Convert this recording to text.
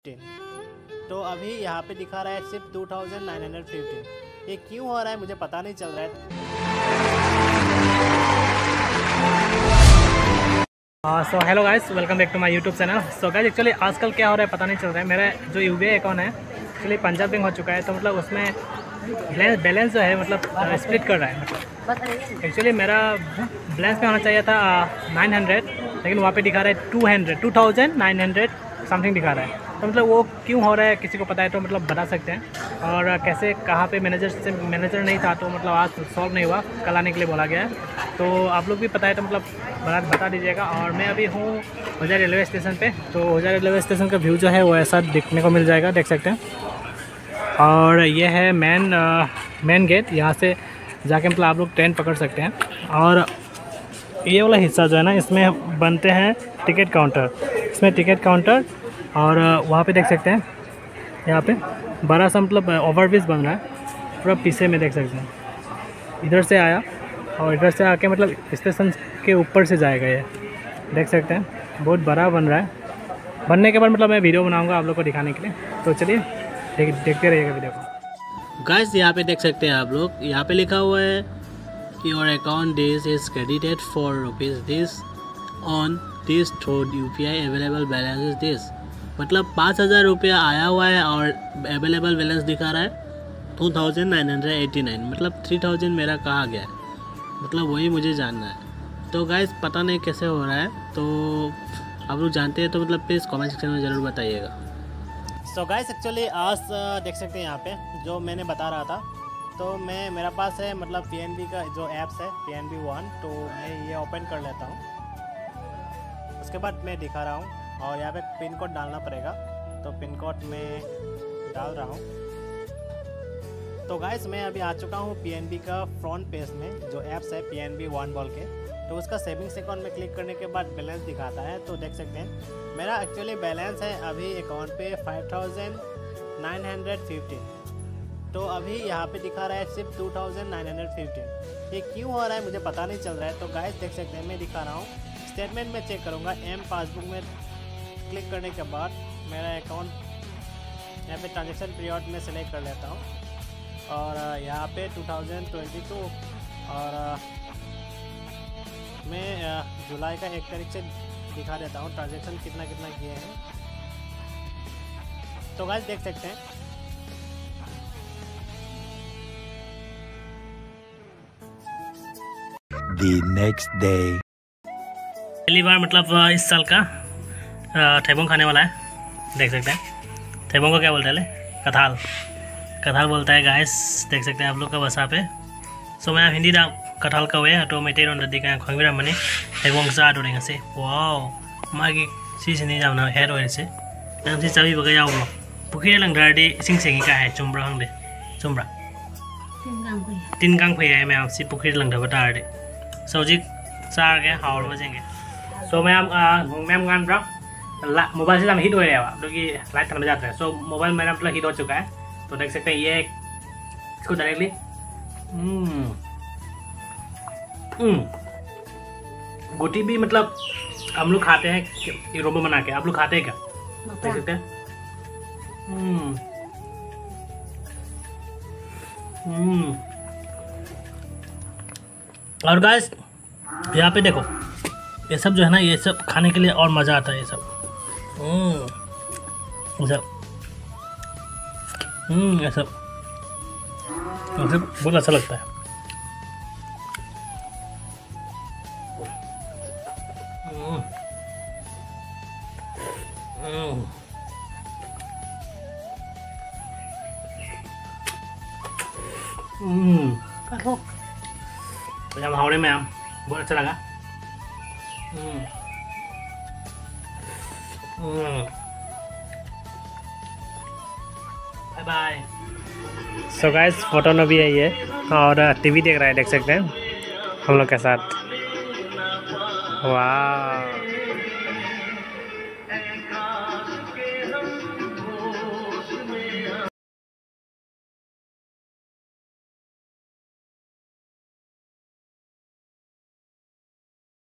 तो अभी यहाँ पे दिखा रहा है सिर्फ 2915। ये क्यों हो रहा है मुझे पता नहीं चल रहा है। So hello guys, welcome back to my YouTube channel. So guys, actually आजकल क्या हो रहा है पता नहीं चल रहा है। मेरा जो यूबीआई अकाउंट है एक्चुअली पंजाब बैंक हो चुका है, तो मतलब उसमें बैलेंस जो है मतलब स्प्लिट कर रहा है। मतलब एक्चुअली मेरा बैलेंस में होना चाहिए था 900, लेकिन वहाँ पे दिखा रहा है 2900 समथिंग दिखा रहा है। तो मतलब वो क्यों हो रहा है, किसी को पता है तो मतलब बता सकते हैं। और कैसे, कहाँ पे मैनेजर नहीं था तो मतलब आज सॉल्व नहीं हुआ, कल आने के लिए बोला गया है। तो आप लोग भी पता है तो मतलब बता दीजिएगा। और मैं अभी हूँ होजा रेलवे स्टेशन पे। तो होजा रेलवे स्टेशन का व्यू जो है वो ऐसा देखने को मिल जाएगा, देख सकते हैं। और ये है मेन गेट, यहाँ से जाके मतलब आप लोग ट्रेन पकड़ सकते हैं। और ये वाला हिस्सा जो है ना, इसमें बनते हैं टिकट काउंटर। इसमें टिकट काउंटर और वहाँ पे देख सकते हैं, यहाँ पे बड़ा सा मतलब ओवरब्रिज बन रहा है पूरा पीछे में, देख सकते हैं। इधर से आया और इधर से आके मतलब स्टेशन के ऊपर से जाएगा, ये देख सकते हैं। बहुत बड़ा बन रहा है। बनने के बाद मतलब मैं वीडियो बनाऊंगा आप लोग को दिखाने के लिए। तो चलिए देखते रहिएगा वीडियो को। गाइस, यहाँ पे देख सकते हैं आप लोग, यहाँ पे लिखा हुआ है your account this is credited for rupees this on this through UPI available balance is this. मतलब 5000 रुपया आया हुआ है और अवेलेबल बैलेंस दिखा रहा है 2989। मतलब 3000 मेरा कहाँ गया है, मतलब वही मुझे जानना है। तो गाइस पता नहीं कैसे हो रहा है, तो आप लोग जानते हैं तो मतलब प्लीज़ कमेंट सेक्शन में ज़रूर बताइएगा। सो गाइस, एक्चुअली आज देख सकते हैं यहाँ पे जो मैंने बता रहा था, तो मेरा पास है मतलब पीएनबी का जो ऐप्स है PNB One, तो मैं ये ओपन कर लेता हूँ। उसके बाद मैं दिखा रहा हूँ और यहाँ पे पिन कोड डालना पड़ेगा, तो पिन कोड मैं डाल रहा हूँ। तो गाइस, मैं अभी आ चुका हूँ PNB का फ्रंट पेज में, जो ऐप्स है PNB One बोल के। तो उसका सेविंग्स अकाउंट में क्लिक करने के बाद बैलेंस दिखाता है। तो देख सकते हैं मेरा एक्चुअली बैलेंस है अभी अकाउंट पे 5915। तो अभी यहाँ पे दिखा रहा है सिर्फ 2915। ये क्यों हो रहा है मुझे पता नहीं चल रहा है। तो गाइस देख सकते हैं, मैं दिखा रहा हूँ, स्टेटमेंट में चेक करूँगा। एम पासबुक में क्लिक करने के बाद मेरा अकाउंट यहाँ पे ट्रांजेक्शन पीरियड में सेलेक्ट कर लेता हूँ और यहाँ पे 2022 और मैं जुलाई का 1 तारीख से दिखा देता हूँ ट्रांजेक्शन कितना किए हैं। तो गाइस देख सकते हैं The next day. पहली बार मतलब इस साल का थैबोंग खाने वाला है, देख सकते हैं। थैबोंग को क्या बोलते हैं? कथाल बोलता है गाइस, देख सकते हैं आप लोग का बसा पे। सो मैं हिंदी दा कथाल का वे तो मैं तेरों दे का खंगरा मने थैबोंग सा दो देंगे से। वाओ, मागी सीजन नहीं जाना हेड वाले से नंग से चाबी बगे जाओ लो पुखिरे लंगदार दे सिंग सेंगी का है चुम्ब्रा हंग दे चुम्ब्रा तीन गांग पे है मैं आपसे पुखिरे लंगदार बता दे। सो जी चार के हाउल बजेंगे। सो मैम गान ब्रा मोबाइल से हिट हो रहा है क्योंकि लाइट थम जाता है। सो मोबाइल मेरा मतलब हिट हो चुका है, तो देख सकते हैं ये इसको डायरेक्टली गोटी भी मतलब हम लोग खाते हैं रोबो बना के। आप लोग खाते हैं क्या? देख सकते हैं। और गाइस यहाँ पे देखो, ये सब जो है ना, ये सब खाने के लिए और मज़ा आता है। ये सब ये सब बहुत अच्छा लगता है। तो हम हावड़े में हम बहुत अच्छा लगा। Bye bye. So guys, photo में भी है ये और टीवी देख रहा है, देख सकते हैं हम लोग के साथ। वाह।